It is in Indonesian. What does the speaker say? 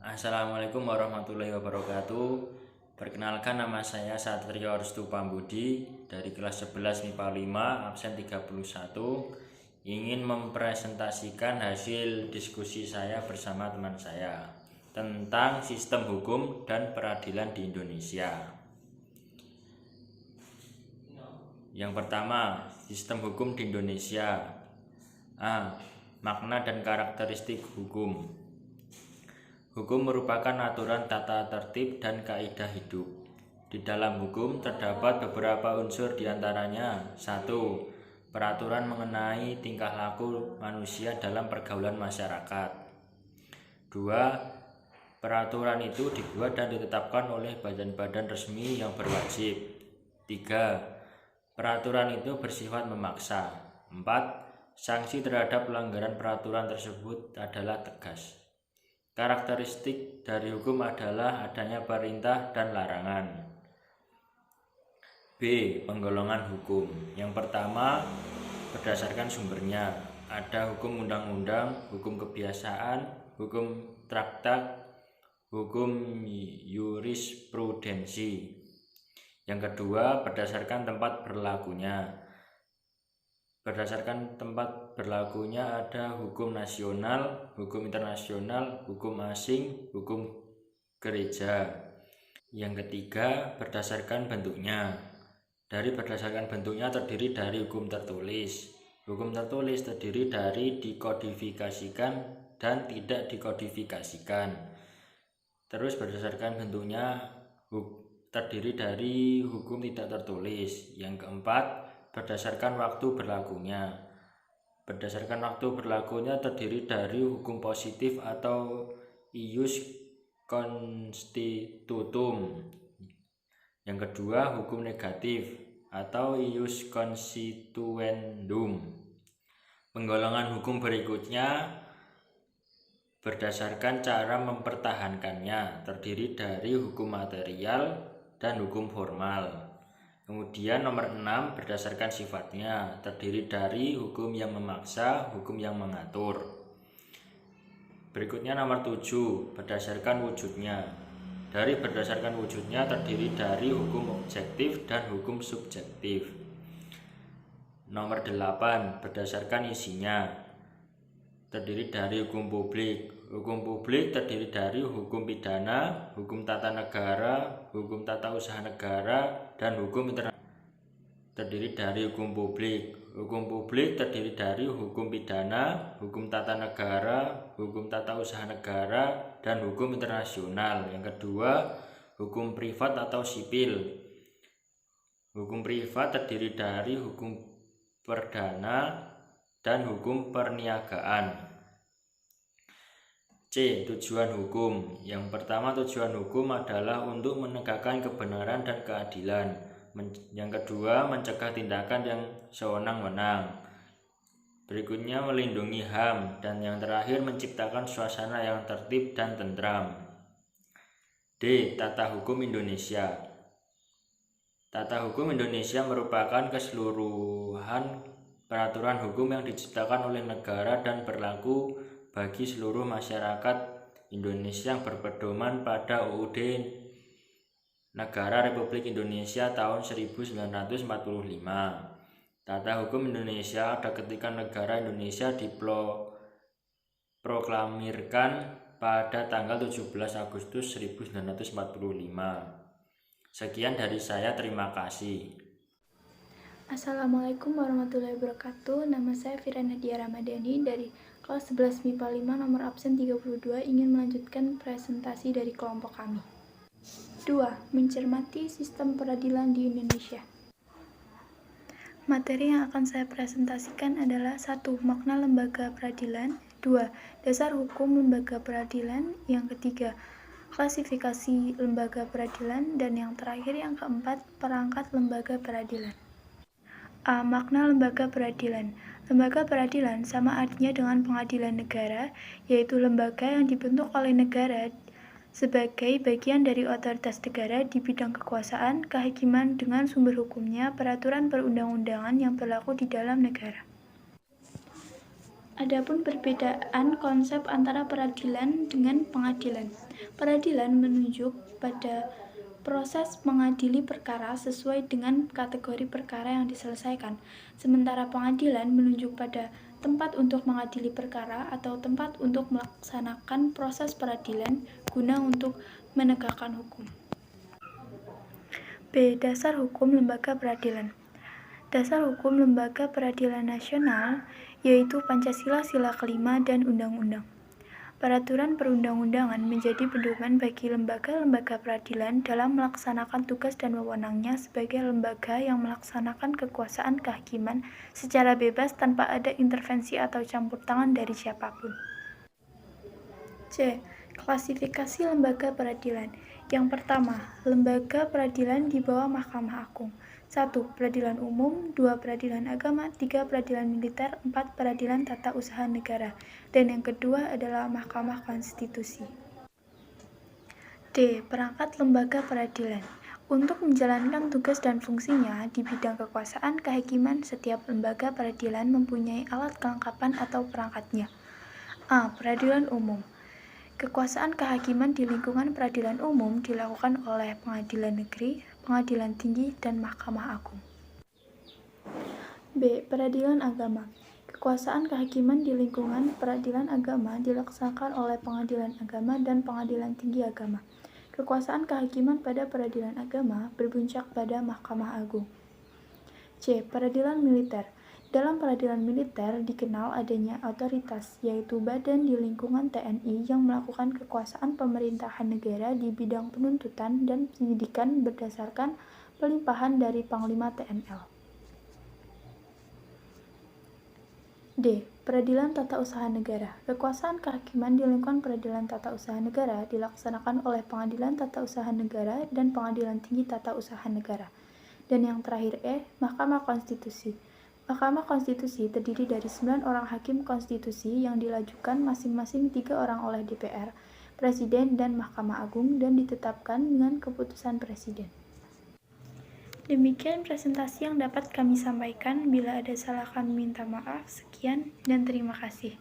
Assalamualaikum warahmatullahi wabarakatuh. Perkenalkan, nama saya Satrio Restu Pambudi dari kelas 11 MIPA 5 absen 31. Ingin mempresentasikan hasil diskusi saya bersama teman saya tentang sistem hukum dan peradilan di Indonesia. Yang pertama, sistem hukum di Indonesia. Makna dan karakteristik hukum. Hukum merupakan aturan tata tertib dan kaidah hidup. Di dalam hukum terdapat beberapa unsur diantaranya: 1. Peraturan mengenai tingkah laku manusia dalam pergaulan masyarakat. 2. Peraturan itu dibuat dan ditetapkan oleh badan-badan resmi yang berwajib. 3. Peraturan itu bersifat memaksa. 4. Sanksi terhadap pelanggaran peraturan tersebut adalah tegas. Karakteristik dari hukum adalah adanya perintah dan larangan. B. Penggolongan hukum. Yang pertama, berdasarkan sumbernya. Ada hukum undang-undang, hukum kebiasaan, hukum traktat, hukum jurisprudensi. Yang kedua, berdasarkan tempat berlakunya. Berdasarkan tempat berlakunya ada hukum nasional, hukum internasional, hukum asing, hukum gereja. Yang ketiga, berdasarkan bentuknya. Berdasarkan bentuknya terdiri dari hukum tertulis. Hukum tertulis terdiri dari dikodifikasikan dan tidak dikodifikasikan. Terus berdasarkan bentuknya terdiri dari hukum tidak tertulis. Yang keempat, berdasarkan waktu berlakunya. Berdasarkan waktu berlakunya terdiri dari hukum positif atau ius constitutum. Yang kedua, hukum negatif atau ius constituendum. Penggolongan hukum berikutnya berdasarkan cara mempertahankannya, terdiri dari hukum material dan hukum formal. Kemudian nomor 6, berdasarkan sifatnya, terdiri dari hukum yang memaksa, hukum yang mengatur. Berikutnya nomor 7, berdasarkan wujudnya. Berdasarkan wujudnya terdiri dari hukum objektif dan hukum subjektif. Nomor 8, berdasarkan isinya, terdiri dari hukum publik. Hukum publik terdiri dari hukum pidana, hukum tata negara, hukum tata usaha negara, dan hukum internasional. Terdiri dari hukum publik. Hukum publik terdiri dari hukum pidana, hukum tata negara, hukum tata usaha negara, dan hukum internasional. Yang kedua, hukum privat atau sipil. Hukum privat terdiri dari hukum perdana dan hukum perniagaan. C. Tujuan hukum. Yang pertama, tujuan hukum adalah untuk menegakkan kebenaran dan keadilan. Yang kedua, mencegah tindakan yang sewenang-wenang. Berikutnya, melindungi HAM. Dan yang terakhir, menciptakan suasana yang tertib dan tentram. D. Tata hukum Indonesia. Tata hukum Indonesia merupakan keseluruhan peraturan hukum yang diciptakan oleh negara dan berlaku bagi seluruh masyarakat Indonesia yang berpedoman pada UUD Negara Republik Indonesia tahun 1945. Tata hukum Indonesia ada ketika negara Indonesia diproklamirkan pada tanggal 17 Agustus 1945. Sekian dari saya, terima kasih. Assalamualaikum warahmatullahi wabarakatuh. Nama saya Fira Nadia Ramadhani dari kelas 11 MIPA 5 nomor absen 32, ingin melanjutkan presentasi dari kelompok kami. 2. Mencermati sistem peradilan di Indonesia. Materi yang akan saya presentasikan adalah 1. Makna lembaga peradilan. 2. Dasar hukum lembaga peradilan. Yang ketiga, klasifikasi lembaga peradilan. Dan yang terakhir, yang keempat, perangkat lembaga peradilan. A. Makna lembaga peradilan. Lembaga peradilan sama artinya dengan pengadilan negara, yaitu lembaga yang dibentuk oleh negara sebagai bagian dari otoritas negara di bidang kekuasaan, kehakiman dengan sumber hukumnya, peraturan perundang-undangan yang berlaku di dalam negara. Adapun perbedaan konsep antara peradilan dengan pengadilan. Peradilan menunjuk pada proses mengadili perkara sesuai dengan kategori perkara yang diselesaikan, sementara pengadilan menunjuk pada tempat untuk mengadili perkara atau tempat untuk melaksanakan proses peradilan guna untuk menegakkan hukum. B. Dasar hukum lembaga peradilan. Dasar hukum lembaga peradilan nasional yaitu Pancasila Sila kelima dan Undang-Undang. Peraturan perundang-undangan menjadi pedoman bagi lembaga-lembaga peradilan dalam melaksanakan tugas dan wewenangnya sebagai lembaga yang melaksanakan kekuasaan kehakiman secara bebas tanpa ada intervensi atau campur tangan dari siapapun. C. Klasifikasi lembaga peradilan. Yang pertama, lembaga peradilan di bawah Mahkamah Agung. 1. Peradilan umum, 2. Peradilan agama, 3. Peradilan militer, 4. Peradilan tata usaha negara. Dan yang kedua adalah Mahkamah Konstitusi. D. Perangkat lembaga peradilan. Untuk menjalankan tugas dan fungsinya di bidang kekuasaan kehakiman, setiap lembaga peradilan mempunyai alat kelengkapan atau perangkatnya. A. Peradilan umum. Kekuasaan kehakiman di lingkungan peradilan umum dilakukan oleh pengadilan negeri, pengadilan tinggi, dan Mahkamah Agung. B. Peradilan agama. Kekuasaan kehakiman di lingkungan peradilan agama dilaksanakan oleh pengadilan agama dan pengadilan tinggi agama. Kekuasaan kehakiman pada peradilan agama berpuncak pada Mahkamah Agung. C. Peradilan militer. Dalam peradilan militer dikenal adanya otoritas, yaitu badan di lingkungan TNI yang melakukan kekuasaan pemerintahan negara di bidang penuntutan dan penyidikan berdasarkan pelimpahan dari Panglima TNL. D. Peradilan tata usaha negara. Kekuasaan kehakiman di lingkungan peradilan tata usaha negara dilaksanakan oleh Pengadilan Tata Usaha Negara dan Pengadilan Tinggi Tata Usaha Negara. Dan yang terakhir E. Mahkamah Konstitusi. Mahkamah Konstitusi terdiri dari 9 orang hakim konstitusi yang dilajukan masing-masing 3 orang oleh DPR, Presiden, dan Mahkamah Agung dan ditetapkan dengan keputusan Presiden. Demikian presentasi yang dapat kami sampaikan. Bila ada salah kami minta maaf. Sekian dan terima kasih.